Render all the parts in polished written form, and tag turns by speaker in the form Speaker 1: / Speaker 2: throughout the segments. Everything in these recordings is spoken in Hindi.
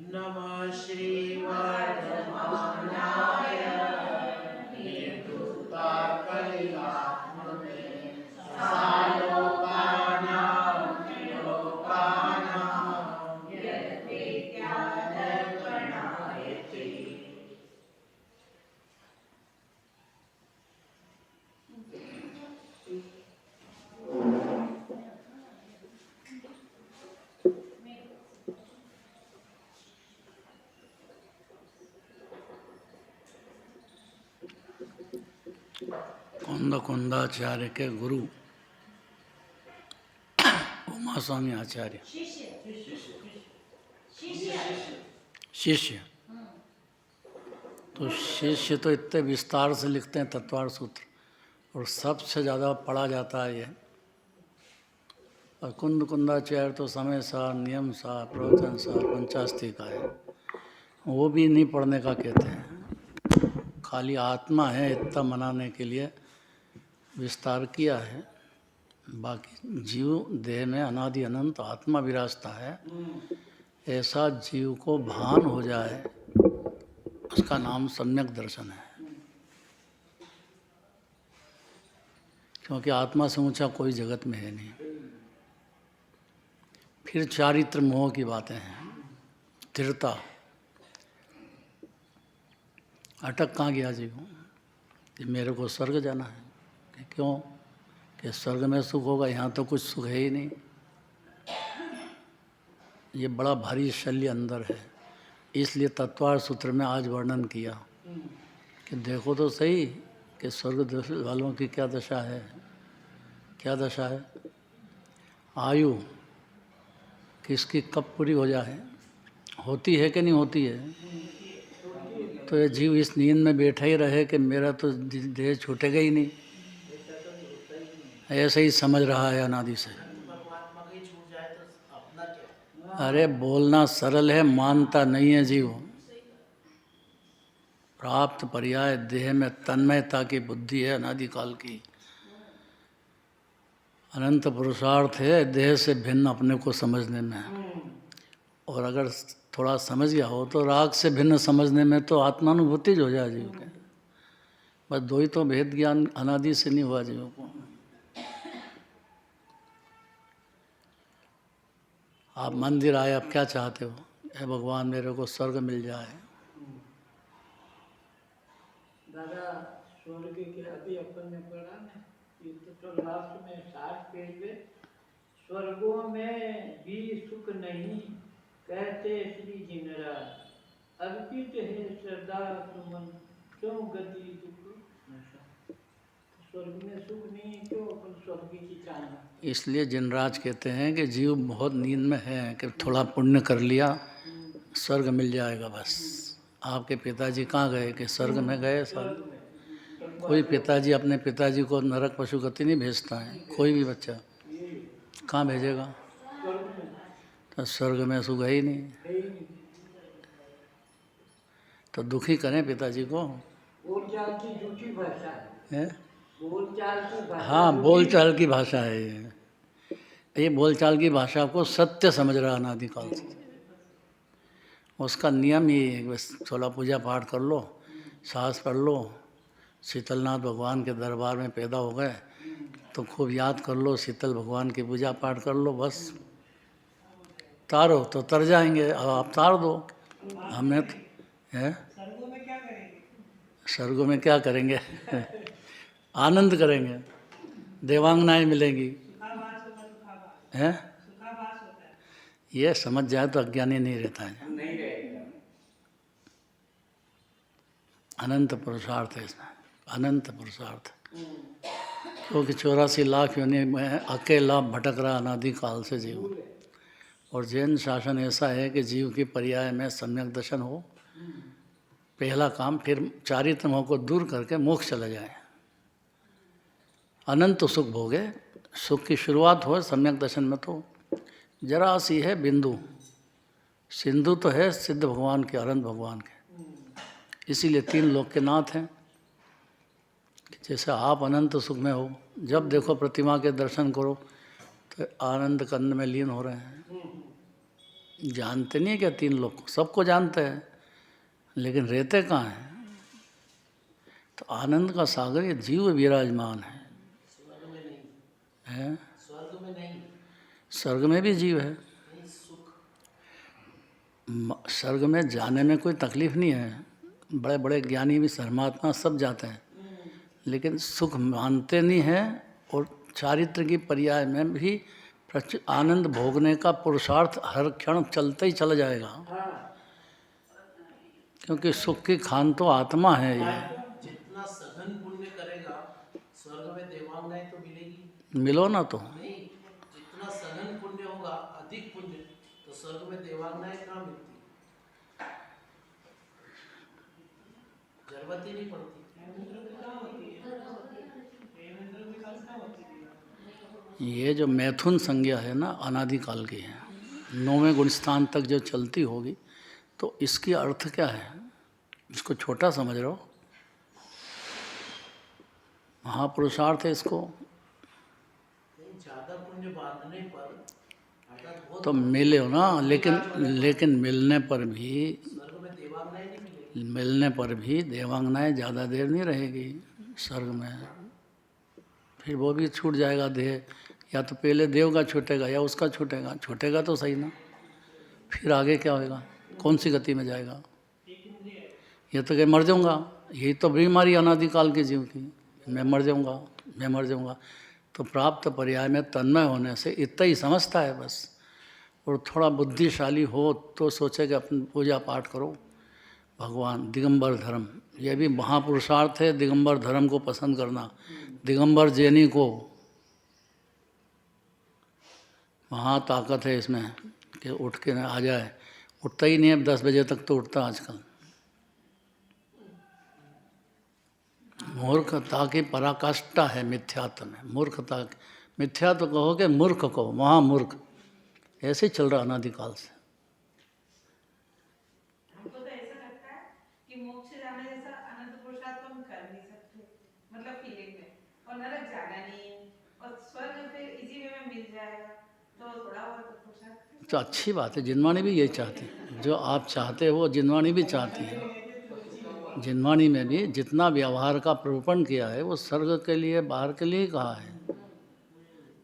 Speaker 1: नमः श्रीवर्धमानाय निर्धूताकलिलात्मने सालोकानां त्रिलोकानां यद्विज्ञानगणायते। कुंदाचार्य के गुरु उमा स्वामी आचार्य शिष्य। तो शिष्य तो इतने विस्तार से लिखते हैं तत्वार्थ सूत्र, और सबसे ज़्यादा पढ़ा जाता है ये। और कुंदाचार्य तो समय सार, नियम सार, प्रवचन सार, पंचास्ती का है, वो भी नहीं पढ़ने का कहते हैं। खाली आत्मा है इतना मनाने के लिए विस्तार किया है। बाकी जीव देह में अनादि अनंत आत्मा विराजता है, ऐसा जीव को भान हो जाए, उसका नाम सम्यक दर्शन है। क्योंकि आत्मा से ऊंचा कोई जगत में है नहीं। फिर चारित्र मोह की बातें हैं, स्थिरता। अटक कहाँ गया जीव कि मेरे को स्वर्ग जाना है, कि क्यों, कि स्वर्ग में सुख होगा, यहाँ तो कुछ सुख है ही नहीं। ये बड़ा भारी शल्य अंदर है। इसलिए तत्वार्थ सूत्र में आज वर्णन किया कि देखो तो सही कि स्वर्ग वालों की क्या दशा है। क्या दशा है? आयु किसकी कब पूरी हो जाए, होती है कि नहीं होती है। तो ये जीव इस नींद में बैठा ही रहे कि मेरा तो देह छूटेगा ही नहीं, ऐसे ही समझ रहा है अनादि से। अरे बोलना सरल है, मानता नहीं है जीव। प्राप्त पर्याय देह में तन्मयता की बुद्धि है अनादिकाल की। अनंत पुरुषार्थ है देह से भिन्न अपने को समझने में। और अगर थोड़ा समझ गया हो तो राग से भिन्न समझने में तो आत्मानुभूति हो जाए जीव के। बस दो ही तो भेद ज्ञान अनादि से नहीं हुआ जीव को। आप मंदिर आए, अब क्या चाहते हो? हे भगवान मेरे को स्वर्ग मिल जाए।
Speaker 2: दादा स्वर्ग के अभी अपन ने पढ़ा ना, ये तो लास्ट में 60 पेज पे, स्वर्गों में भी सुख नहीं कहते श्री जिनराज, अर्पित है श्रद्धा सुमन क्यों गति दुख नशा। स्वर्ग में सुख नहीं है, क्यों अपन स्वर्ग की चाहना। इसलिए
Speaker 1: जिनराज कहते हैं कि जीव बहुत नींद में है कि थोड़ा पुण्य कर लिया स्वर्ग मिल जाएगा बस। आपके पिताजी कहाँ गए कि स्वर्ग में गए? सब कोई पिताजी अपने पिताजी को नरक पशुगति नहीं भेजता है। कोई भी बच्चा कहाँ भेजेगा? तो स्वर्ग में सुख है ही नहीं। तो दुखी करें पिताजी को।
Speaker 2: बोलचाल की झूठी भाषा
Speaker 1: है,
Speaker 2: बोलचाल की भाषा।
Speaker 1: हाँ बोलचाल की भाषा है ये बोलचाल की भाषा को सत्य समझ रहा अनादिकाल से। उसका नियम ये है, बस थोड़ा पूजा पाठ कर लो, साहस पढ़ लो, शीतलनाथ भगवान के दरबार में पैदा हो गए तो खूब याद कर लो, शीतल भगवान की पूजा पाठ कर लो, बस तारो तो तर जाएंगे। अब आप तार दो, हमने है स्वर्गों में क्या करेंगे आनंद करेंगे, देवांगनाएं मिलेंगी। हैं? ये समझ जाए तो अज्ञानी नहीं रहता है। अनंत पुरुषार्थ है इसमें, अनंत पुरुषार्थ। क्योंकि 84 लाख योनि में अकेला भटक रहा अनादिकाल से जीव। और जैन शासन ऐसा है कि जीव की पर्याय में सम्यक दर्शन हो पहला काम, फिर चारित्र मोह को दूर करके मोक्ष चला जाए, अनंत सुख भोगे। सुख की शुरुआत हो सम्यक दर्शन में तो जरा सी है बिंदु, सिंधु तो है सिद्ध भगवान के, अनंत भगवान के। इसीलिए 3 लोक के नाथ हैं। जैसे आप अनंत सुख में हो, जब देखो प्रतिमा के दर्शन करो तो आनंद कंद में लीन हो रहे हैं। जानते नहीं है क्या 3 लोग? सबको जानते हैं, लेकिन रहते कहाँ हैं? तो आनंद का सागर ये जीव विराजमान है।
Speaker 3: स्वर्ग में नहीं,
Speaker 1: है?
Speaker 3: स्वर्ग में नहीं,
Speaker 1: स्वर्ग में भी जीव है।
Speaker 3: नहीं सुख।
Speaker 1: स्वर्ग में जाने में कोई तकलीफ नहीं है, बड़े बड़े ज्ञानी भी परमात्मा सब जाते हैं, लेकिन सुख मानते नहीं हैं। और चारित्र की पर्याय में भी आनंद भोगने का पुरुषार्थ हर क्षण चलता ही चला जाएगा,
Speaker 2: हाँ
Speaker 1: क्योंकि सुख की खान तो आत्मा है ये।
Speaker 3: जितना सघन पुण्य करेगा स्वर्ग में देवांगनाएं तो मिलेगी
Speaker 1: मिलो ना तो।
Speaker 3: नहीं, जितना सघन पुण्य होगा अधिक पुण्य, तो स्वर्ग में देवांगनाएं कहाँ मिलती, जरूरत ही नहीं पड़ती।
Speaker 1: ये जो मैथुन संज्ञा है ना, अनादिकाल की है, 9वें गुण स्थान तक जो चलती होगी, तो इसकी अर्थ क्या है? इसको छोटा समझ रहे हो? महापुरुषार्थ है इसको।
Speaker 3: नहीं, ज्यादा पुण्य बांधने पर अर्थात बहुत
Speaker 1: तो मिले हो ना, लेकिन मिलने पर भी,
Speaker 3: स्वर्ग में देवांगनाएं नहीं मिलेगी।
Speaker 1: मिलने पर भी देवांगनाएं ज़्यादा देर नहीं रहेगी स्वर्ग में। फिर वो भी छूट जाएगा देह, या तो पहले देव का छूटेगा या उसका छूटेगा। छूटेगा तो सही ना, फिर आगे क्या होएगा? कौन सी गति में जाएगा? ये तो कहीं मर जाऊंगा, यही तो बीमारी अनादिकाल के जीव की, मैं मर जाऊंगा, मैं मर जाऊंगा। तो प्राप्त पर्याय में तन्मय होने से इतना ही समझता है बस। और थोड़ा बुद्धिशाली हो तो सोचे कि अपनी पूजा पाठ करो भगवान। दिगंबर धर्म, यह भी महापुरुषार्थ है, दिगंबर धर्म को पसंद करना। दिगंबर जैनी को वहाँ ताकत है इसमें कि उठ के आ जाए। उठता ही नहीं है, 10 बजे तक तो उठता आजकल। मूर्खता की पराकाष्ठा है मिथ्यात्व में। मूर्खता, मिथ्यात्व कहोगे मूर्ख कहो, महामूर्ख। ऐसे ही चल रहा अनादिकाल से।
Speaker 4: हमको तो ऐसा लगता है कि मोक्ष जाने जैसा अनंत पुरुषार्थ हम कर नहीं सकते, मतलब फीलिंग में। और नरक जाना नहीं, और स्वर्ग फिर इसी वे में मिल जाएगा, तो थोड़ा बहुत पुरुषार्थ।
Speaker 1: तो अच्छी बात है, जिनवाणी भी यही चाहती है। जो आप चाहते हो जिनवाणी भी चाहती है। जिनवाणी में भी जितना व्यवहार का प्ररूपण किया है वो स्वर्ग के लिए, बाहर के लिए ही कहा है।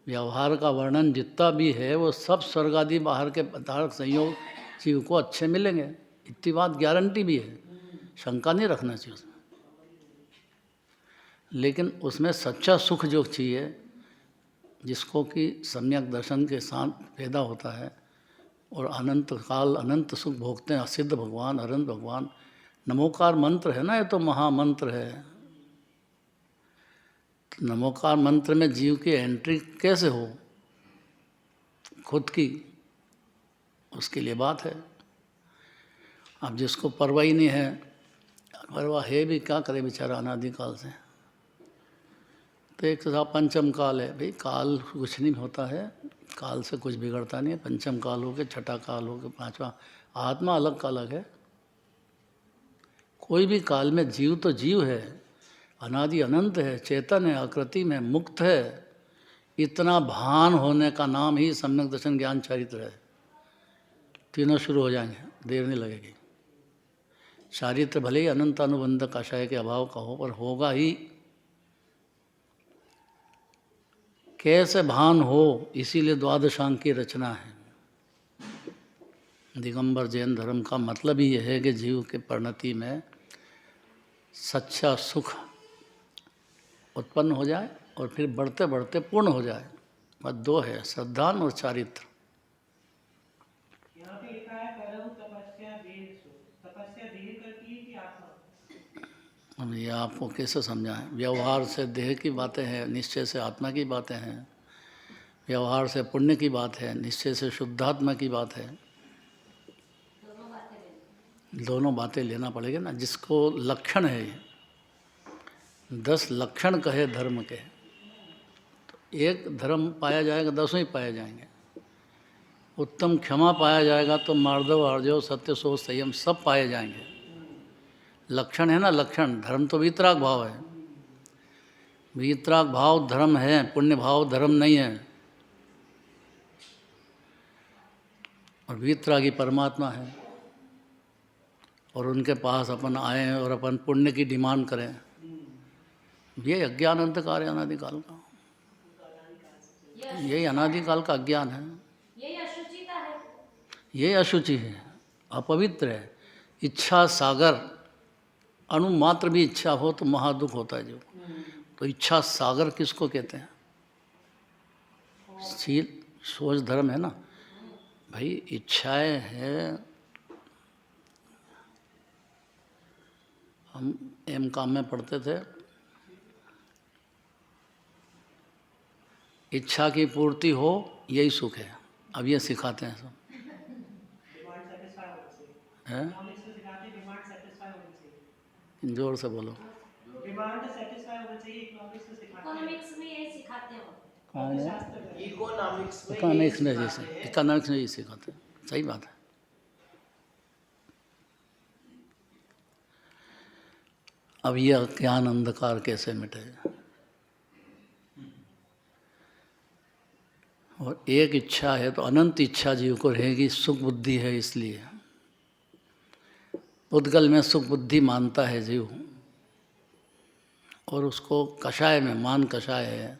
Speaker 1: व्यवहार का वर्णन जितना भी है वो सब स्वर्ग आदि बाहर के पदार्थ संयोग जीव को अच्छे मिलेंगे, इतनी बात गारंटी भी है, शंका नहीं रखना चाहिए उसमें। लेकिन उसमें सच्चा सुख जो चाहिए, जिसको कि सम्यक दर्शन के साथ पैदा होता है और अनंत काल अनंत सुख भोगते हैं असिद्ध भगवान, अनंत भगवान। नमोकार मंत्र है ना, ये तो महामंत्र है। तो नमोकार मंत्र में जीव की एंट्री कैसे हो खुद की, उसके लिए बात है। अब जिसको परवाह ही नहीं है, परवाह है भी क्या करे बेचारा अनादिकाल से। तो एक तो पंचम काल है भाई, काल कुछ नहीं होता है, काल से कुछ बिगड़ता नहीं है। पंचम काल हो के, छठा काल हो के, पांचवा। आत्मा अलग का अलग है। कोई भी काल में जीव तो जीव है, अनादि अनंत है, चेतन है, आकृति में मुक्त है। इतना भान होने का नाम ही सम्यक दर्शन ज्ञान चरित्र है। तीनों शुरू हो जाएंगे, देर नहीं लगेगी। चारित्र भले ही अनंत अनुबंध कषाय के अभाव का हो, पर होगा ही। कैसे भान हो, इसीलिए द्वादशांग की रचना है। दिगंबर जैन धर्म का मतलब ही यह है कि जीव के परिणति में सच्चा सुख उत्पन्न हो जाए और फिर बढ़ते बढ़ते पूर्ण हो जाए। बस 2 है, श्रद्धान और चारित्र।
Speaker 4: यहाँ पे लिखा है करम तपस्या देह सुख। तपस्या देह करती है कि आत्मा?
Speaker 1: अब ये आपको कैसे समझाएं? व्यवहार से देह की बातें हैं, निश्चय से आत्मा की बातें हैं। व्यवहार से पुण्य की बात है, निश्चय से शुद्धात्मा की बात है। दोनों बातें लेना पड़ेगा ना। जिसको लक्षण है, 10 लक्षण कहे धर्म के, तो एक धर्म पाया जाएगा, 10 ही पाए जाएंगे। उत्तम क्षमा पाया जाएगा तो मार्दव, आर्जव, सत्य, शोध, संयम सब पाए जाएंगे। लक्षण है ना, लक्षण। धर्म तो वीतराग भाव है। वीतराग भाव धर्म है, पुण्य भाव धर्म नहीं है। और वीतरागी परमात्मा है, और उनके पास अपन आए और अपन पुण्य की डिमांड करें, ये अज्ञान अंधकार है अनादिकाल का। यही अनादिकाल का अज्ञान है,
Speaker 5: यही अशुचिता है।
Speaker 1: यही अशुचि है, अपवित्र है। इच्छा सागर, अणुमात्र भी इच्छा हो तो महादुख होता है जो। तो इच्छा सागर किसको कहते हैं? शील सोच धर्म है ना भाई। इच्छाएं हैं, हम एम काम में पढ़ते थे, इच्छा की पूर्ति हो यही सुख है। अब ये सिखाते हैं सब हैं। जोर से बोलो।
Speaker 5: इकोनॉमिक्स में यही सिखाते हो।
Speaker 1: कौन है?
Speaker 3: इकोनॉमिक्स में
Speaker 1: इकोनॉमिक्स में यही सिखाते हैं। सही बात है। अब ये अज्ञान अंधकार कैसे मिटेगा? और एक इच्छा है तो अनंत इच्छा जीव को रहेगी। सुख बुद्धि है इसलिए उद्गल में सुख बुद्धि मानता है जीव, और उसको कषाय में मान कषाय है,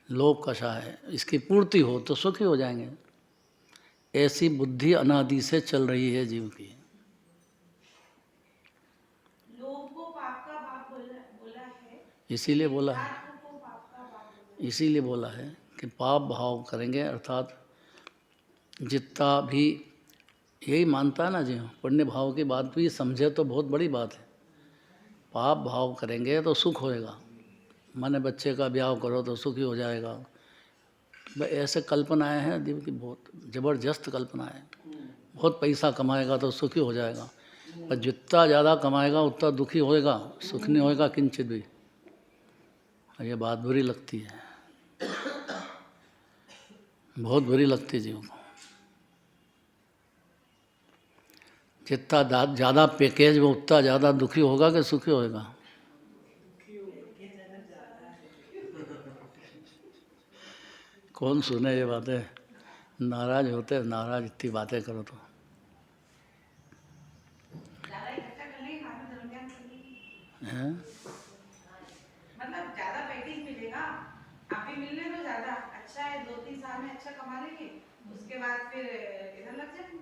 Speaker 1: लोभ कषाय है। इसकी पूर्ति हो तो सुखी हो जाएंगे। ऐसी बुद्धि अनादि से चल रही है जीव की।
Speaker 4: लोभ को पाप का बाप बोला है।
Speaker 1: इसीलिए बोला है,
Speaker 4: पाप को पाप का बाप बोला है।
Speaker 1: इसीलिए बोला है कि पाप भाव करेंगे, अर्थात जितना भी यही मानता है ना जी, पुण्य भाव की बात भी समझे तो बहुत बड़ी बात है। पाप भाव करेंगे तो सुख होएगा। माने बच्चे का ब्याह करो तो सुखी हो जाएगा। भाई ऐसे कल्पनाएं हैं दिल की, बहुत ज़बरदस्त कल्पनाएं हैं। बहुत पैसा कमाएगा तो सुखी हो जाएगा, पर जितना ज़्यादा कमाएगा उतना दुखी होएगा, सुख नहीं होएगा किंचित भी। ये बात बुरी लगती है, बहुत बुरी लगती है जीव को। जितना ज़्यादा पैकेज वो उतना ज़्यादा दुखी होगा कि सुखी होएगा? कौन सुने ये बातें? नाराज होते, नाराज इतनी बातें करो तो।
Speaker 4: ज्यादा इकट्ठा करने के बाद में दरमियान करने
Speaker 1: हैं?
Speaker 4: मतलब ज्यादा पैकेज मिलेगा। अभी मिलने तो ज्यादा अच्छा है, 2-3 साल में अच्छा कमा लेंगे, उसके बाद फिर इधर लग जाएंगे।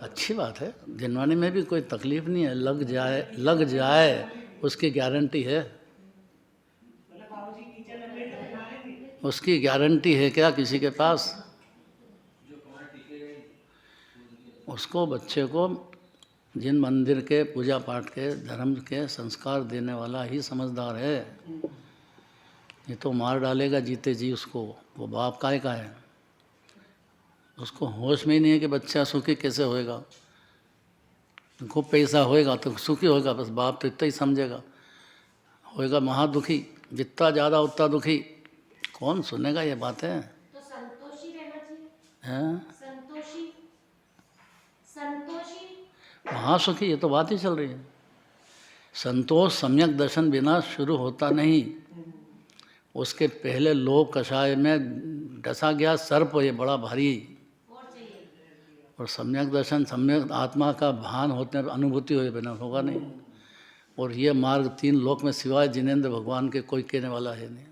Speaker 1: अच्छी बात है, जिनवानी में भी कोई तकलीफ नहीं है। लग जाए उसकी गारंटी है। उसकी गारंटी है क्या किसी के पास? उसको बच्चे को जिन मंदिर के पूजा पाठ के धर्म के संस्कार देने वाला ही समझदार है। ये तो मार डालेगा जीते जी उसको, वो बाप काय का है। उसको होश में ही नहीं है कि बच्चा सुखी कैसे होएगा। खूब पैसा होएगा तो सुखी होएगा, बस बाप तो इतना ही समझेगा। होएगा महादुखी, जितना ज़्यादा उतना दुखी। कौन सुनेगा ये बातें?
Speaker 5: तो संतोषी रहना चाहिए।
Speaker 1: हैं?
Speaker 5: संतोषी
Speaker 1: महासुखी, ये तो बात ही चल रही है। संतोष सम्यक दर्शन बिना शुरू होता नहीं। उसके पहले लोभ कषाय में डसा गया सर्प, ये बड़ा भारी।
Speaker 5: और चाहिए।
Speaker 1: और सम्यक दर्शन, सम्यक आत्मा का भान होते अनुभूति हुए बिना होगा नहीं। और ये मार्ग 3 लोक में सिवाय जिनेंद्र भगवान के कोई कहने वाला है नहीं।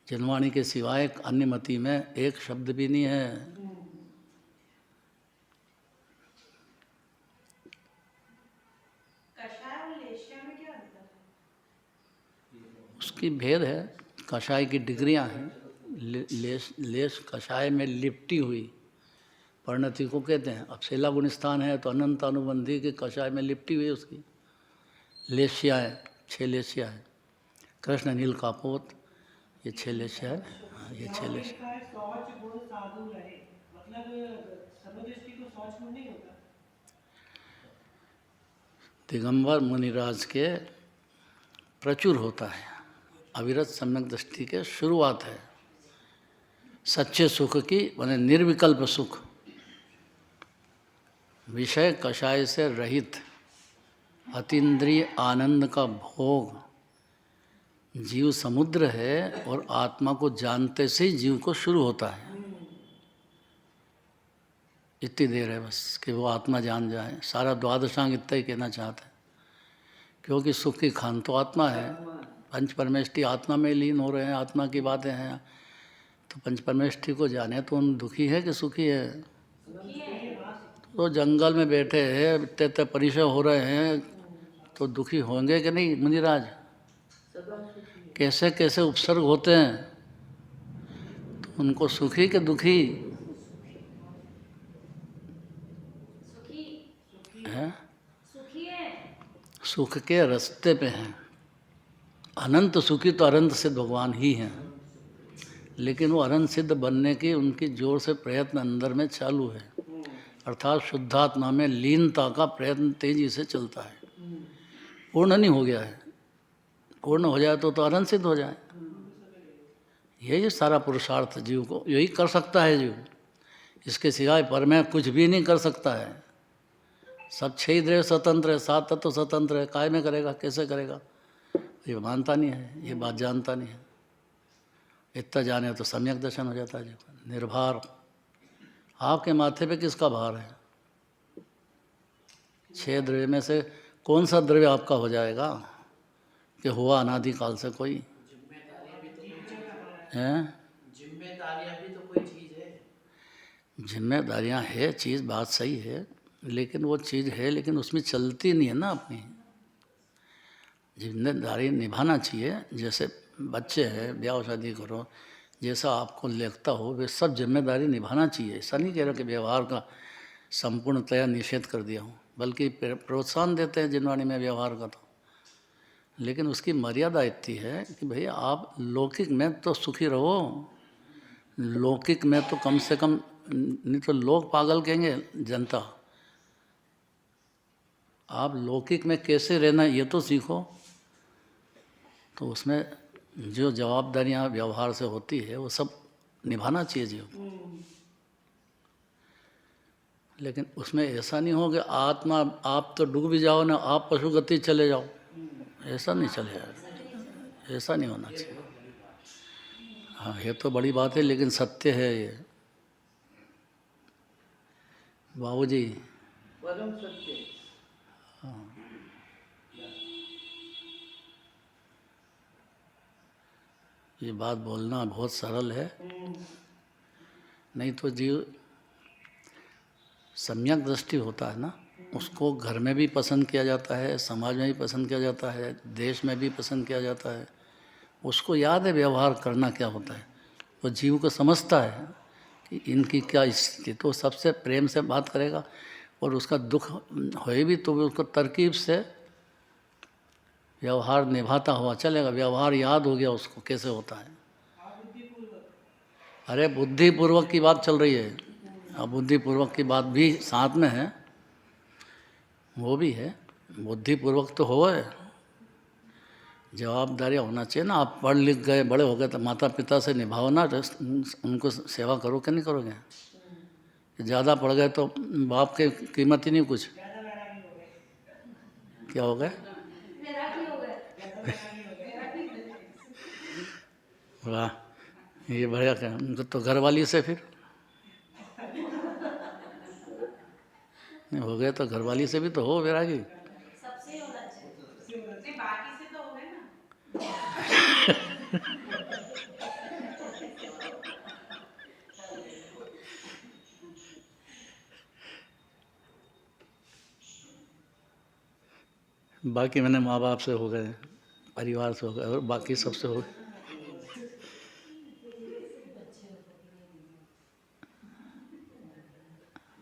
Speaker 1: जिनवाणी के सिवाय अन्य मति में एक शब्द भी नहीं है।
Speaker 4: कषाय और लेशिया में क्या अंतर है?
Speaker 1: उसकी भेद है। कषाय की डिग्रियां हैं। लेश कषाय में लिपटी हुई परिणति को कहते हैं। अब सेला गुणस्थान है तो अनंत अनुबंधी के कषाय में लिपटी हुई उसकी लेशियाएँ, 6 लेशिया है। कृष्ण नील कापोत, ये 6 लेशिया है। हाँ, ये 6 लेशिया। दिगंबर मुनिराज के प्रचुर होता है। अविरत सम्यक दृष्टि के शुरुआत है सच्चे सुख की, माने निर्विकल्प सुख, विषय कषाय से रहित अतीन्द्रिय आनंद का भोग। जीव समुद्र है और आत्मा को जानते से ही जीव को शुरू होता है। इतनी देर है बस कि वो आत्मा जान जाए। सारा द्वादशांग इतना ही कहना चाहते हैं, क्योंकि सुख की खान तो आत्मा है। पंच परमेष्टि आत्मा में लीन हो रहे हैं, आत्मा की बातें हैं। तो पंच परमेष्टि को जाने तो उन दुखी है कि सुखी है? तो जंगल में बैठे हैं, इतने इतने परिचय हो रहे हैं, तो दुखी होंगे कि नहीं मुनिराज? कैसे कैसे उपसर्ग होते हैं, तो उनको सुखी के दुखी
Speaker 5: सुखी
Speaker 1: है?
Speaker 5: सुखी है।
Speaker 1: सुख के रास्ते पे हैं। अनंत सुखी तो अनंत सिद्ध भगवान ही हैं, लेकिन वो अनंत सिद्ध बनने की उनकी जोर से प्रयत्न अंदर में चालू है। अर्थात शुद्धात्मा में लीनता का प्रयत्न तेजी से चलता है। पूर्ण नहीं हो गया है, पूर्ण हो जाए तो अनंत सिद्ध हो जाए। यही सारा पुरुषार्थ जीव को यही कर सकता है जीव, इसके सिवाय पर में कुछ भी नहीं कर सकता है। सब छह द्रव्य स्वतंत्र है, सात तत्व स्वतंत्र है, काय में करेगा, कैसे करेगा? ये मानता नहीं है, ये बात जानता नहीं है। इतना जाने तो सम्यक दर्शन हो जाता है जीव। निर्भार। आपके माथे पे किसका भार है? छह द्रव्य में से कौन सा द्रव्य आपका हो जाएगा कि हुआ अनादिकाल से कोई है?
Speaker 3: जिम्मेदारियां भी तो कोई चीज है।
Speaker 1: जिम्मेदारियां है, चीज़ बात सही है, लेकिन वो चीज़ है, लेकिन उसमें चलती नहीं है ना अपनी। जिम्मेदारी निभाना चाहिए। जैसे बच्चे हैं, ब्याह शादी करो, जैसा आपको लगता हो वे सब जिम्मेदारी निभाना चाहिए। ऐसा नहीं कह रहा कि व्यवहार का संपूर्णतया निषेध कर दिया हूँ, बल्कि प्रोत्साहन देते हैं जिनवाणी में व्यवहार का। तो लेकिन उसकी मर्यादा इतनी है कि भाई आप लौकिक में तो सुखी रहो, लौकिक में तो कम से कम, नहीं तो लोग पागल कहेंगे जनता। आप लौकिक में कैसे रहना ये तो सीखो। तो उसमें जो जवाबदारियाँ व्यवहार से होती है वो सब निभाना चाहिए जीव को। लेकिन उसमें ऐसा नहीं हो कि आत्मा आप तो डूब भी जाओ ना, आप पशु गति चले जाओ, ऐसा नहीं चलेगा, ऐसा नहीं होना चाहिए। हाँ, ये तो बड़ी बात है, लेकिन सत्य है ये बाबूजी।
Speaker 2: परम सत्य।
Speaker 1: ये बात बोलना बहुत सरल है, नहीं तो जीव सम्यक दृष्टि होता है ना, उसको घर में भी पसंद किया जाता है, समाज में भी पसंद किया जाता है, देश में भी पसंद किया जाता है। उसको याद है व्यवहार करना क्या होता है। वो जीव को समझता है कि इनकी क्या स्थिति, तो सबसे प्रेम से बात करेगा। और उसका दुख होए भी तो भी उसको तरकीब से व्यवहार निभाता हुआ चलेगा। व्यवहार याद हो गया उसको कैसे होता है। अरे बुद्धिपूर्वक की बात चल रही है, अब बुद्धिपूर्वक की बात भी साथ में है, वो भी है। बुद्धिपूर्वक तो हो, जवाबदारियाँ होना चाहिए ना। आप पढ़ लिख गए, बड़े हो गए, तो माता पिता से निभाओ ना, उनको सेवा करो कि नहीं करोगे? ज़्यादा पढ़ गए तो बाप के कीमत ही नहीं कुछ। क्या हो गए? वाह, ये बढ़िया। क्या उनको तो घरवाली से फिर नहीं हो गए तो घरवाली से भी तो हो वैरागी।
Speaker 5: सबसे होना चाहिए।
Speaker 4: नहीं, बाकी से तो हो गए ना।
Speaker 1: बाकी मैंने माँ बाप से हो गए, परिवार से हो गए, और बाकी सबसे हो गए।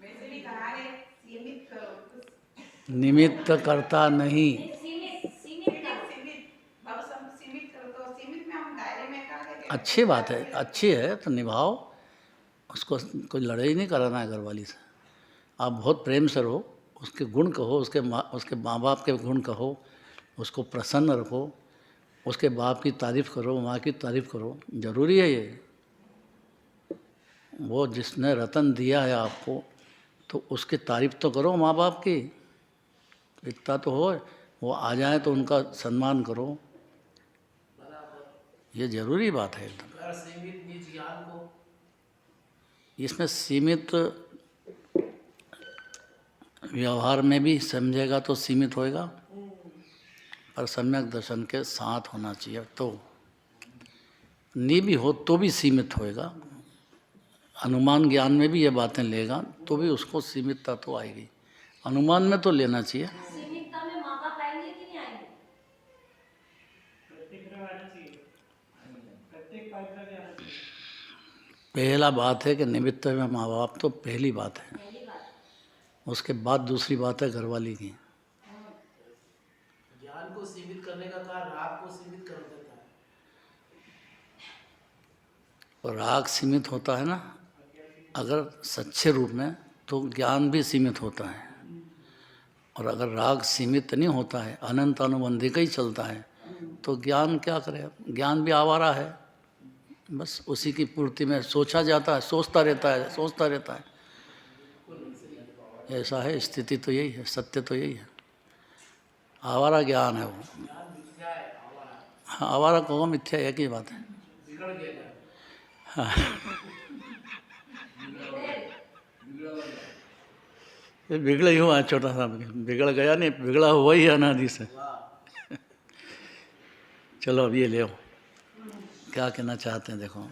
Speaker 4: वैसे भी कहा है सीमित करो।
Speaker 1: निमित्त करता नहीं।
Speaker 5: सीमित सीमित करो।
Speaker 4: सीमित भाव सब सीमित करो, तो सीमित में हम दायरे में कर देते।
Speaker 1: अच्छी बात है, अच्छी है तो निभाओ। उसको कोई लड़ाई नहीं कराना है घरवाली से। आप बहुत प्रेम से रहो, उसके गुण कहो, उसके माँ बाप के गुण कहो, उसको प्रसन्न रखो, उसके बाप की तारीफ़ करो, माँ की तारीफ़ करो। ज़रूरी है ये। वो जिसने रतन दिया है आपको, तो उसकी तारीफ़ तो करो माँ बाप की, इतना तो हो। वो आ जाए तो उनका सम्मान करो, ये ज़रूरी बात है एकदम।
Speaker 3: सीमित निज ज्ञान को
Speaker 1: इसमें सीमित व्यवहार में भी समझेगा तो सीमित होएगा, पर सम्यक दर्शन के साथ होना चाहिए। तो नहीं भी हो तो भी सीमित होएगा। अनुमान ज्ञान में भी ये बातें लेगा तो भी उसको सीमितता तो आएगी। अनुमान में तो लेना चाहिए।
Speaker 5: सीमितता में माँ बाप आएंगे कि नहीं आएंगे?
Speaker 1: पहला बात है कि निमित्त में माँ बाप तो पहली बात है,
Speaker 5: पहली बात।
Speaker 1: उसके बाद दूसरी बात है घरवाली की।
Speaker 3: ज्ञान को सीमित करने का कारण राग को सीमित कर देता है।
Speaker 1: और राग सीमित होता है ना, अगर सच्चे रूप में, तो ज्ञान भी सीमित होता है। और अगर राग सीमित नहीं होता है, अनंत अनुबंधी का ही चलता है, तो ज्ञान क्या करे? ज्ञान भी आवारा है, बस उसी की पूर्ति में सोचा जाता है, सोचता रहता है। ऐसा है, स्थिति तो यही है, सत्य तो यही है। आवारा ज्ञान है वो।
Speaker 3: ज्ञान मिथ्या है, आवारा
Speaker 1: हाँ, आवारा को मिथ्या एक ही बात है।
Speaker 3: बिगड़ गया।
Speaker 1: ये बिगड़ा ही हुआ, छोटा सा बिगड़ गया नहीं, बिगड़ा हुआ ही अनादि से। चलो अब ये ले आओ, क्या कहना चाहते हैं देखो।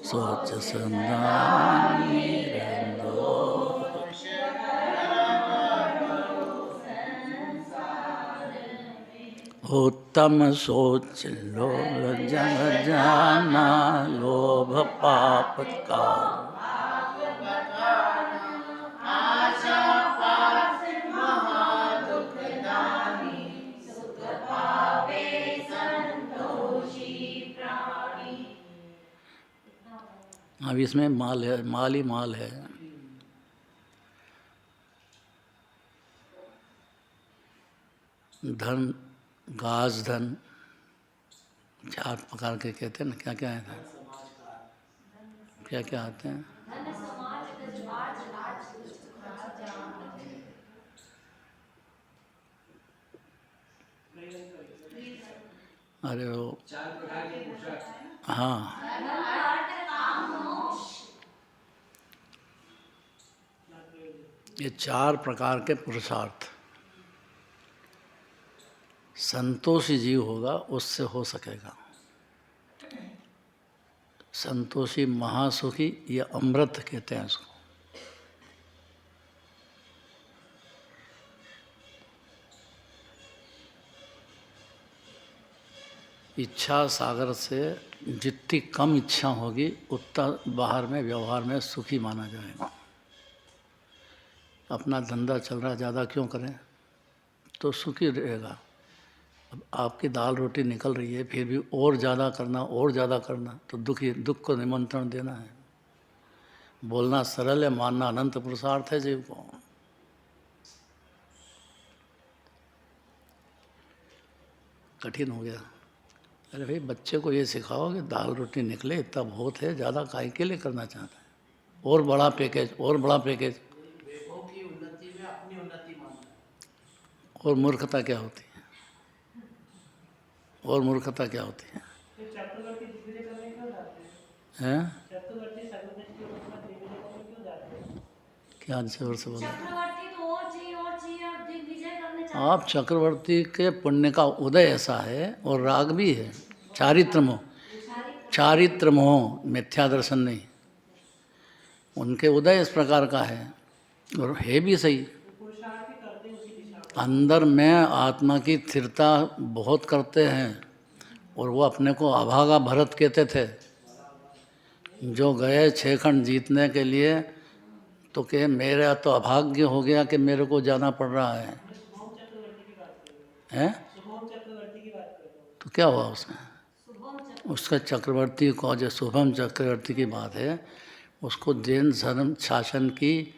Speaker 1: सोच संदानी उत्तम सोच लो जग जाना, लोभ पाप का अब इसमें माल है, माल ही माल है। धन, गाज धन, चार प्रकार के कहते हैं ना, क्या क्या है, क्या क्या आते हैं?
Speaker 5: धन, समाज, गजबाज, राज,
Speaker 1: अरे वो
Speaker 3: चार प्रकार के पुरुषार्थ।
Speaker 1: हाँ, ये चार प्रकार के पुरुषार्थ संतोषी जीव होगा उससे हो सकेगा। संतोषी महासुखी, ये अमृत कहते हैं उसको। इच्छा सागर से जितनी कम इच्छा होगी उतना बाहर में व्यवहार में सुखी माना जाएगा। अपना धंधा चल रहा है, ज़्यादा क्यों करें, तो सुखी रहेगा। अब आपकी दाल रोटी निकल रही है, फिर भी और ज़्यादा करना तो दुख को निमंत्रण देना है। बोलना सरल है, मानना अनंत पुरुषार्थ है जीव को। कठिन हो गया। अरे भाई, बच्चे को ये सिखाओ कि दाल रोटी निकले इतना बहुत है, ज़्यादा काहे के लिए करना चाहता है? और बड़ा पैकेज।
Speaker 3: वैभव की उन्नति में अपनी उन्नति मानना है।
Speaker 1: और मूर्खता क्या होती है?
Speaker 2: चक्रवर्ती दिग्विजय करने क्यों जाते हैं?
Speaker 1: हैं?
Speaker 2: चक्रवर्ती सर्वज्ञ के रूप में दिग्विजय करने क्यों जाते हैं?
Speaker 1: क्या जोर से बोलो।
Speaker 5: चक्रवर्ती तो और चाहिए और दिग्विजय करने चाहते हैं।
Speaker 1: आप चक्रवर्ती के पुण्य का उदय ऐसा है, और राग भी है, चारित्र मोह, मिथ्या दर्शन नहीं। उनके उदय इस प्रकार का है, और है भी सही।
Speaker 2: पुरुषार्थ ही करते हैं उसी दिशा में।
Speaker 1: अंदर में आत्मा की स्थिरता बहुत करते हैं, और वो अपने को अभागा भरत कहते थे। जो गए 6 खंड जीतने के लिए, तो कहे मेरा तो अभाग्य हो गया कि मेरे को जाना पड़ रहा है। हैं? तो क्या हुआ उसमें? उसका चक्रवर्ती को, जो शुभम चक्रवर्ती की बात है, उसको जैन धर्म शासन की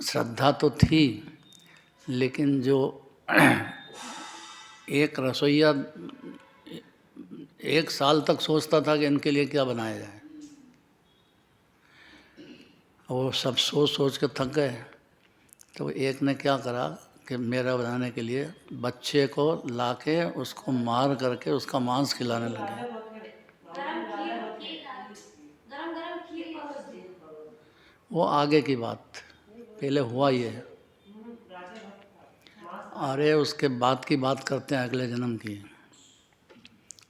Speaker 1: श्रद्धा तो थी, लेकिन जो एक रसोइया 1 साल तक सोचता था कि इनके लिए क्या बनाया जाए, वो सब सोच के थक गए। तो एक ने क्या करा कि मेरा बनाने के लिए बच्चे को लाके उसको मार करके उसका मांस खिलाने लगे।
Speaker 5: गरम गरम खीर परोस दे।
Speaker 1: वो आगे की बात, पहले हुआ ये है। अरे उसके बाद की बात करते हैं अगले जन्म की।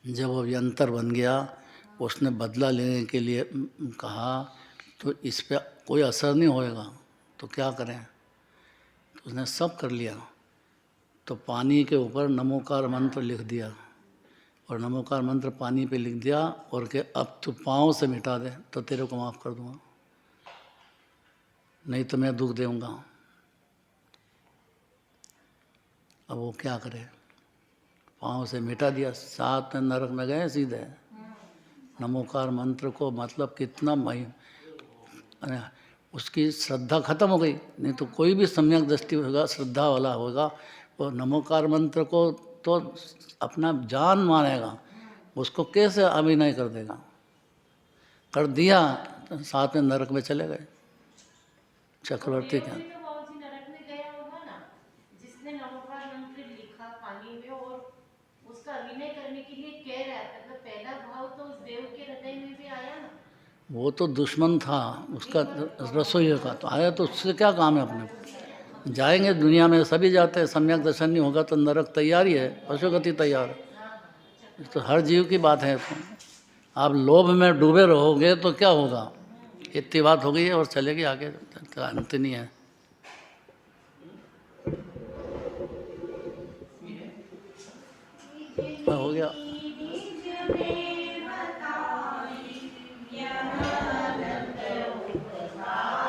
Speaker 1: जब वो यंत्र बन गया, उसने बदला लेने के लिए कहा, तो इस पे कोई असर नहीं होएगा तो क्या करें। तो उसने सब कर लिया, तो पानी के ऊपर नमोकार मंत्र लिख दिया, और नमोकार मंत्र पानी पे लिख दिया, और कि अब तू पाँव से मिटा दे तो तेरे को माफ़ कर दूंगा, नहीं तो मैं दुख दूंगा। अब वो क्या करे, पाँव से मिटा दिया, साथ में नरक में गए सीधे। नमोकार मंत्र को मतलब कितना अरे उसकी श्रद्धा खत्म हो गई। नहीं तो कोई भी सम्यक दृष्टि होगा, श्रद्धा वाला होगा, वो नमोकार मंत्र को तो अपना जान मानेगा, उसको कैसे अभिनय कर देगा। कर दिया तो साथ में नरक में चले गए चक्रवर्ती के।
Speaker 5: तो बहुत सी नरक में गया होगा ना, जिसने नमोकार मंत्र लिखा पानी में और उसका अभिनय करने के लिए कह रहा है, मतलब पहला भाव तो उस देव के हृदय में भी आया ना।
Speaker 1: वो तो दुश्मन था उसका, रसोई का, तो आया तो उससे क्या काम है अपने को। जाएंगे, दुनिया में सभी जाते हैं, सम्यक दर्शन नहीं होगा तो नरक तैयार ही है, पशुगति तैयार है। तो हर जीव की बात है। तो आप लोभ में डूबे रहोगे तो क्या होगा। इतनी बात हो गई है और चलेगी आगे, अंत नहीं है। हो गया।